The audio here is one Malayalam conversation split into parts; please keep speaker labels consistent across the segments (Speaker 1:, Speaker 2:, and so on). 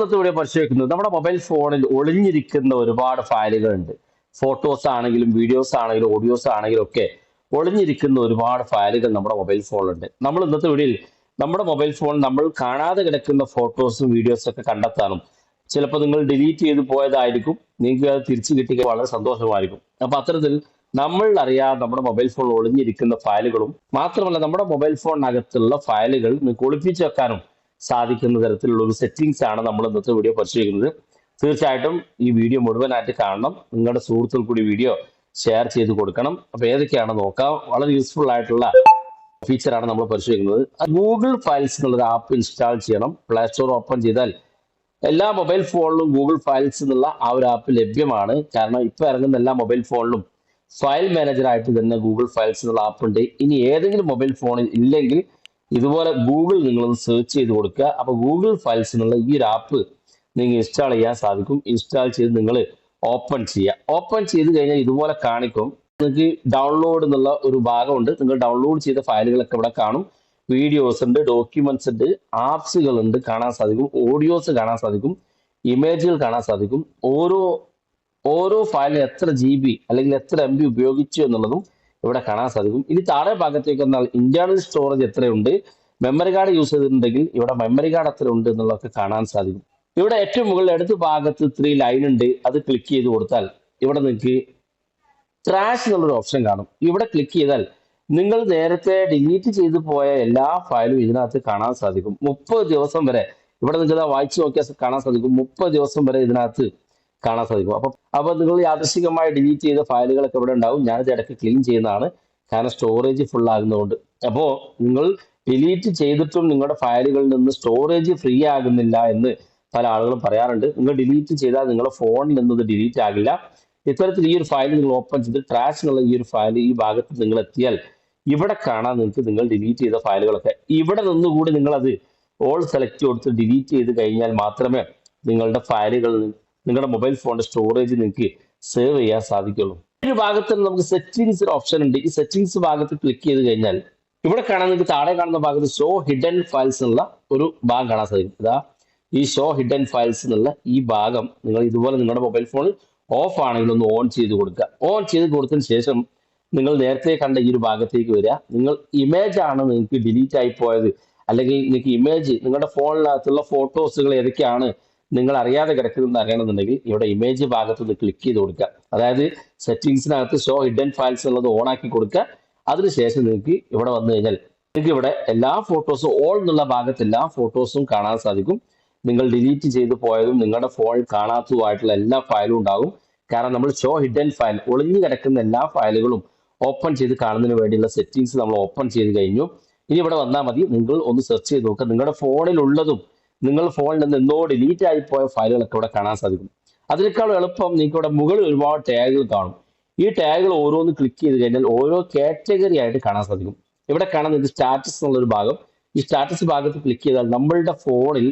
Speaker 1: ഇന്നത്തെ വീഡിയോ പരിശോധിക്കുന്നത് നമ്മുടെ മൊബൈൽ ഫോണിൽ ഒളിഞ്ഞിരിക്കുന്ന ഒരുപാട് ഫയലുകളുണ്ട്. ഫോട്ടോസ് ആണെങ്കിലും വീഡിയോസ് ആണെങ്കിലും ഓഡിയോസ് ആണെങ്കിലും ഒക്കെ ഒളിഞ്ഞിരിക്കുന്ന ഒരുപാട് ഫയലുകൾ നമ്മുടെ മൊബൈൽ ഫോണിലുണ്ട്. നമ്മൾ ഇന്നത്തെ വീഡിയോയിൽ നമ്മുടെ മൊബൈൽ ഫോൺ നമ്മൾ കാണാതെ കിടക്കുന്ന ഫോട്ടോസും വീഡിയോസും ഒക്കെ കണ്ടെത്താനും ചിലപ്പോൾ നിങ്ങൾ ഡിലീറ്റ് ചെയ്ത് പോയതായിരിക്കും, നിങ്ങൾക്ക് അത് തിരിച്ചു കിട്ടിയ വളരെ സന്തോഷമായിരിക്കും. അപ്പൊ അത്തരത്തിൽ നമ്മൾ അറിയാതെ നമ്മുടെ മൊബൈൽ ഫോൺ ഒളിഞ്ഞിരിക്കുന്ന ഫയലുകളും മാത്രമല്ല നമ്മുടെ മൊബൈൽ ഫോണിനകത്തുള്ള ഫയലുകൾ നിങ്ങൾക്ക് ഒളിപ്പിച്ചു വെക്കാനും സാധിക്കുന്ന തരത്തിലുള്ള ഒരു സെറ്റിംഗ്സ് ആണ് നമ്മൾ ഇന്നത്തെ വീഡിയോ പരിശോധിക്കുന്നത്. തീർച്ചയായിട്ടും ഈ വീഡിയോ മുഴുവനായിട്ട് കാണണം. നിങ്ങളുടെ സുഹൃത്തുക്കൾ കൂടി വീഡിയോ ഷെയർ ചെയ്ത് കൊടുക്കണം. അപ്പൊ ഏതൊക്കെയാണ് നോക്കാം. വളരെ യൂസ്ഫുൾ ആയിട്ടുള്ള ഫീച്ചറാണ് നമ്മൾ പരിശോധിക്കുന്നത്. ഗൂഗിൾ ഫയൽസ് എന്നുള്ളൊരു ആപ്പ് ഇൻസ്റ്റാൾ ചെയ്യണം. പ്ലേ സ്റ്റോർ ഓപ്പൺ ചെയ്താൽ എല്ലാ മൊബൈൽ ഫോണിലും ഗൂഗിൾ ഫയൽസ് എന്നുള്ള ആ ഒരു ആപ്പ് ലഭ്യമാണ്. കാരണം ഇപ്പൊ ഇറങ്ങുന്ന എല്ലാ മൊബൈൽ ഫോണിലും ഫയൽ മാനേജർ ആയിട്ട് തന്നെ ഗൂഗിൾ ഫയൽസ് എന്നുള്ള ആപ്പ് ഉണ്ട്. ഇനി ഏതെങ്കിലും മൊബൈൽ ഫോണിൽ ഇല്ലെങ്കിൽ ഇതുപോലെ ഗൂഗിൾ നിങ്ങളൊന്ന് സെർച്ച് ചെയ്ത് കൊടുക്കുക. അപ്പൊ ഗൂഗിൾ ഫയൽസ് എന്നുള്ള ഈ ഒരു ആപ്പ് നിങ്ങൾ ഇൻസ്റ്റാൾ ചെയ്യാൻ സാധിക്കും. ഇൻസ്റ്റാൾ ചെയ്ത് നിങ്ങൾ ഓപ്പൺ ചെയ്യുക. ഓപ്പൺ ചെയ്ത് കഴിഞ്ഞാൽ ഇതുപോലെ കാണിക്കും. നിങ്ങൾക്ക് ഡൗൺലോഡ് എന്നുള്ള ഒരു ഭാഗമുണ്ട്. നിങ്ങൾ ഡൗൺലോഡ് ചെയ്ത ഫയലുകളൊക്കെ ഇവിടെ കാണും. വീഡിയോസ് ഉണ്ട്, ഡോക്യുമെന്റ്സ് ഉണ്ട്, ആപ്സുകൾ ഉണ്ട് കാണാൻ സാധിക്കും, ഓഡിയോസ് കാണാൻ സാധിക്കും, ഇമേജുകൾ കാണാൻ സാധിക്കും. ഓരോ ഫയലിന് എത്ര GB അല്ലെങ്കിൽ എത്ര MB ഉപയോഗിച്ചു എന്നുള്ളതും ഇവിടെ കാണാൻ സാധിക്കും. ഇനി താഴെ ഭാഗത്തേക്ക് വന്നാൽ ഇന്റേണൽ സ്റ്റോറേജ് എത്രയുണ്ട്, മെമ്മറി കാർഡ് യൂസ് ചെയ്തിട്ടുണ്ടെങ്കിൽ ഇവിടെ മെമ്മറി കാർഡ് എത്ര ഉണ്ട് എന്നുള്ളതൊക്കെ കാണാൻ സാധിക്കും. ഇവിടെ ഏറ്റവും മുകളിൽ ഇടത് ഭാഗത്ത് 3 ലൈൻ ഉണ്ട്. അത് ക്ലിക്ക് ചെയ്ത് കൊടുത്താൽ ഇവിടെ നിങ്ങൾക്ക് ട്രാഷ് എന്നുള്ളൊരു ഓപ്ഷൻ കാണും. ഇവിടെ ക്ലിക്ക് ചെയ്താൽ നിങ്ങൾ നേരത്തെ ഡിലീറ്റ് ചെയ്തു പോയ എല്ലാ ഫയലും ഇതിനകത്ത് കാണാൻ സാധിക്കും. 30 ദിവസം വരെ ഇവിടെ നിങ്ങൾക്ക് വായിച്ചു നോക്കിയാൽ കാണാൻ സാധിക്കും. 30 ദിവസം വരെ ഇതിനകത്ത് കാണാൻ സാധിക്കും. അപ്പൊ നിങ്ങൾ യാദൃശികമായി ഡിലീറ്റ് ചെയ്ത ഫയലുകളൊക്കെ ഇവിടെ ഉണ്ടാവും. ഞാനിത് ഇടയ്ക്ക് ക്ലീൻ ചെയ്യുന്നതാണ്, കാരണം സ്റ്റോറേജ് ഫുൾ ആകുന്നതുകൊണ്ട്. അപ്പോൾ നിങ്ങൾ ഡിലീറ്റ് ചെയ്തിട്ടും നിങ്ങളുടെ ഫയലുകളിൽ നിന്ന് സ്റ്റോറേജ് ഫ്രീ ആകുന്നില്ല എന്ന് പല ആളുകളും പറയാറുണ്ട്. നിങ്ങൾ ഡിലീറ്റ് ചെയ്താൽ നിങ്ങളുടെ ഫോണിൽ നിന്നത് ഡിലീറ്റ് ആകില്ല. ഇത്തരത്തിൽ ഈ ഒരു ഫയൽ നിങ്ങൾ ഓപ്പൺ ചെയ്ത് ട്രാഷ് എന്നുള്ള ഈ ഒരു ഫയൽ ഈ ഭാഗത്ത് നിങ്ങൾ എത്തിയാൽ ഇവിടെ കാണാൻ നിങ്ങൾക്ക് നിങ്ങൾ ഡിലീറ്റ് ചെയ്ത ഫയലുകളൊക്കെ ഇവിടെ നിന്നുകൂടി നിങ്ങൾ അത് ഓൾ സെലക്ട് കൊടുത്ത് ഡിലീറ്റ് ചെയ്ത് കഴിഞ്ഞാൽ മാത്രമേ നിങ്ങളുടെ ഫയലുകൾ നിങ്ങളുടെ മൊബൈൽ ഫോണിന്റെ സ്റ്റോറേജ് നിങ്ങൾക്ക് സേവ് ചെയ്യാൻ സാധിക്കുള്ളൂ. ഒരു ഭാഗത്ത് നമുക്ക് സെറ്റിംഗ്സ് ഓപ്ഷൻ ഉണ്ട്. ഈ സെറ്റിംഗ്സ് ഭാഗത്ത് ക്ലിക്ക് ചെയ്ത് കഴിഞ്ഞാൽ ഇവിടെ കാണാൻ നിങ്ങൾക്ക് താഴെ കാണുന്ന ഭാഗത്ത് ഷോ ഹിഡൻ ഫയൽസ് എന്നുള്ള ഒരു ഭാഗം കാണാൻ സാധിക്കും. ഇതാ ഈ ഷോ ഹിഡൻ ഫയൽസ് എന്നുള്ള ഈ ഭാഗം നിങ്ങൾ ഇതുപോലെ നിങ്ങളുടെ മൊബൈൽ ഫോണിൽ ഓഫ് ആണെങ്കിൽ ഒന്ന് ഓൺ ചെയ്ത് കൊടുക്കുക. ഓൺ ചെയ്ത് കൊടുത്തതിന് ശേഷം നിങ്ങൾ നേരത്തെ കണ്ട ഈ ഒരു ഭാഗത്തേക്ക് വരിക. നിങ്ങൾ ഇമേജ് ആണ് നിങ്ങൾക്ക് ഡിലീറ്റ് ആയി പോയത്, അല്ലെങ്കിൽ നിങ്ങൾക്ക് ഇമേജ് നിങ്ങളുടെ ഫോണിനകത്തുള്ള ഫോട്ടോസുകൾ ഏതൊക്കെയാണ് നിങ്ങൾ അറിയാതെ കിടക്കുന്നത് അറിയണമെന്നുണ്ടെങ്കിൽ ഇവിടെ ഇമേജ് ഭാഗത്ത് നിന്ന് ക്ലിക്ക് ചെയ്ത് കൊടുക്കുക. അതായത് സെറ്റിംഗ്സിനകത്ത് ഷോ ഹിഡൻ ഫയൽസ് എന്നുള്ളത് ഓൺ ആക്കി കൊടുക്കുക. അതിനുശേഷം നിങ്ങൾക്ക് ഇവിടെ വന്നു കഴിഞ്ഞാൽ നിങ്ങൾക്ക് ഇവിടെ എല്ലാ ഫോട്ടോസും ഓൾ എന്നുള്ള ഭാഗത്ത് എല്ലാ ഫോട്ടോസും കാണാൻ സാധിക്കും. നിങ്ങൾ ഡിലീറ്റ് ചെയ്ത് പോയതും നിങ്ങളുടെ ഫോണിൽ കാണാത്തതുമായിട്ടുള്ള എല്ലാ ഫയലും ഉണ്ടാകും. കാരണം നമ്മൾ ഷോ ഹിഡൻ ഫയൽ ഒളിഞ്ഞു കിടക്കുന്ന എല്ലാ ഫയലുകളും ഓപ്പൺ ചെയ്ത് കാണുന്നതിന് വേണ്ടിയുള്ള സെറ്റിംഗ്സ് നമ്മൾ ഓപ്പൺ ചെയ്ത് കഴിഞ്ഞു. ഇനി ഇവിടെ വന്നാൽ മതി. നിങ്ങൾ ഒന്ന് സെർച്ച് ചെയ്ത് നോക്കുക. നിങ്ങളുടെ ഫോണിൽ ഉള്ളതും നിങ്ങളുടെ ഫോണിൽ നിന്ന് എന്തോ ഡിലീറ്റ് ആയി പോയ ഫയലുകളൊക്കെ ഇവിടെ കാണാൻ സാധിക്കും. അതിനേക്കാളും എളുപ്പം നിങ്ങൾക്ക് ഇവിടെ മുകളിൽ ഒരുപാട് ടാഗുകൾ കാണും. ഈ ടാഗുകൾ ഓരോന്ന് ക്ലിക്ക് ചെയ്ത് കഴിഞ്ഞാൽ ഓരോ കാറ്റഗറി ആയിട്ട് കാണാൻ സാധിക്കും. ഇവിടെ കാണാൻ നിങ്ങൾക്ക് സ്റ്റാറ്റസ് എന്നുള്ളൊരു ഭാഗം. ഈ സ്റ്റാറ്റസ് ഭാഗത്ത് ക്ലിക്ക് ചെയ്താൽ നമ്മളുടെ ഫോണിൽ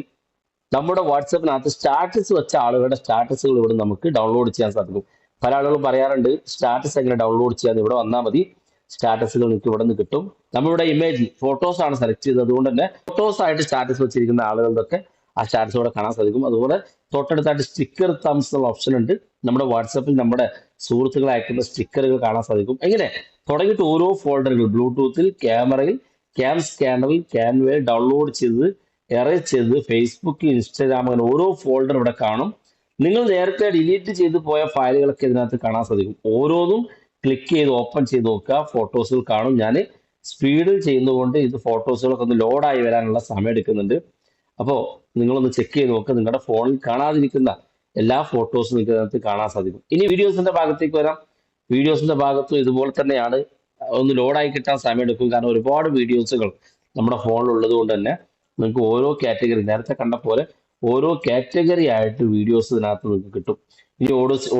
Speaker 1: നമ്മുടെ വാട്സപ്പിനകത്ത് സ്റ്റാറ്റസ് വെച്ച ആളുകളുടെ സ്റ്റാറ്റസുകൾ ഇവിടെ നമുക്ക് ഡൗൺലോഡ് ചെയ്യാൻ സാധിക്കും. പല ആളുകളും പറയാറുണ്ട് സ്റ്റാറ്റസ് എങ്ങനെ ഡൗൺലോഡ് ചെയ്യാൻ. ഇവിടെ വന്നാൽ മതി. സ്റ്റാറ്റസുകൾ നിങ്ങൾക്ക് ഇവിടെ നിന്ന് കിട്ടും. നമ്മളിവിടെ ഇമേജ് ഫോട്ടോസ് ആണ് സെലക്ട് ചെയ്തത്. അതുകൊണ്ട് തന്നെ ഫോട്ടോസ് ആയിട്ട് സ്റ്റാറ്റസ് വെച്ചിരിക്കുന്ന ആളുകളുടെ ആ സ്റ്റാറ്റസ് ഇവിടെ കാണാൻ സാധിക്കും. അതുപോലെ തൊട്ടടുത്തായിട്ട് സ്റ്റിക്കർ തംസ് എന്നുള്ള ഓപ്ഷൻ ഉണ്ട്. നമ്മുടെ വാട്സപ്പിൽ നമ്മുടെ സുഹൃത്തുക്കൾ അയക്കുന്ന സ്റ്റിക്കറുകൾ കാണാൻ സാധിക്കും. എങ്ങനെ തുടങ്ങിയിട്ട് ഓരോ ഫോൾഡറുകൾ ബ്ലൂടൂത്തിൽ, ക്യാമറയിൽ, ക്യാം സ്കാനറിൽ, ക്യാൻവയിൽ ഡൗൺലോഡ് ചെയ്ത് എറേസ് ചെയ്ത് ഫേസ്ബുക്ക്, ഇൻസ്റ്റാഗ്രാം അങ്ങനെ ഓരോ ഫോൾഡർ ഇവിടെ കാണും. നിങ്ങൾ നേരത്തെ ഡിലീറ്റ് ചെയ്ത് പോയ ഫയലുകളൊക്കെ ഇതിനകത്ത് കാണാൻ സാധിക്കും. ഓരോന്നും ക്ലിക്ക് ചെയ്ത് ഓപ്പൺ ചെയ്ത് നോക്കുക. ഫോട്ടോസുകൾ കാണും. ഞാൻ സ്പീഡിൽ ചെയ്യുന്നതുകൊണ്ട് ഇത് ഫോട്ടോസുകളൊക്കെ ഒന്ന് ലോഡായി വരാനുള്ള സമയം എടുക്കുന്നുണ്ട്. അപ്പോൾ നിങ്ങളൊന്ന് ചെക്ക് ചെയ്ത് നോക്കുക. നിങ്ങളുടെ ഫോണിൽ കാണാതിരിക്കുന്ന എല്ലാ ഫോട്ടോസും നിങ്ങൾക്ക് ഇതിനകത്ത് കാണാൻ സാധിക്കും. ഇനി വീഡിയോസിന്റെ ഭാഗത്തേക്ക് വരാം. വീഡിയോസിന്റെ ഭാഗത്തും ഇതുപോലെ തന്നെയാണ്. ഒന്ന് ലോഡായി കിട്ടാൻ സമയം എടുക്കും. കാരണം ഒരുപാട് വീഡിയോസുകൾ നമ്മുടെ ഫോണിൽ ഉള്ളത് കൊണ്ട് തന്നെ നിങ്ങൾക്ക് ഓരോ കാറ്റഗറി നേരത്തെ കണ്ട പോലെ ഓരോ കാറ്റഗറി ആയിട്ട് വീഡിയോസ് ഇതിനകത്ത് നിങ്ങൾക്ക് കിട്ടും. ഇനി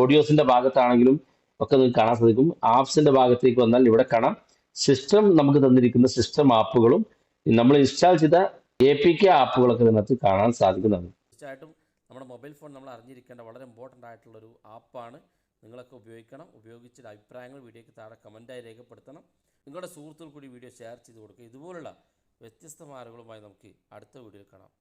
Speaker 1: ഓഡിയോസിന്റെ ഭാഗത്താണെങ്കിലും ഒക്കെ നിങ്ങൾക്ക് കാണാൻ സാധിക്കും. ആപ്സിന്റെ ഭാഗത്തേക്ക് വന്നാൽ ഇവിടെ കാണാം സിസ്റ്റം നമുക്ക് തന്നിരിക്കുന്ന സിസ്റ്റം ആപ്പുകളും നമ്മൾ ഇൻസ്റ്റാൾ ചെയ്ത APK ആപ്പുകളൊക്കെ ഇതിനകത്ത് കാണാൻ സാധിക്കുന്നതാണ്.
Speaker 2: തീർച്ചയായിട്ടും നമ്മുടെ മൊബൈൽ ഫോൺ നമ്മൾ അറിഞ്ഞിരിക്കേണ്ട വളരെ ഇമ്പോർട്ടൻ്റ് ആയിട്ടുള്ളൊരു ആപ്പാണ്. നിങ്ങളൊക്കെ ഉപയോഗിക്കണം. ഉപയോഗിച്ചിട്ട് അഭിപ്രായങ്ങൾ വീഡിയോയ്ക്ക് താഴെ കമൻറ്റായി രേഖപ്പെടുത്തണം. നിങ്ങളുടെ സുഹൃത്തുക്കൾ കൂടി വീഡിയോ ഷെയർ ചെയ്ത് കൊടുക്കുക. ഇതുപോലുള്ള വ്യത്യസ്തമായ അറിവുകളുമായി നമുക്ക് അടുത്ത വീഡിയോയിൽ കാണാം.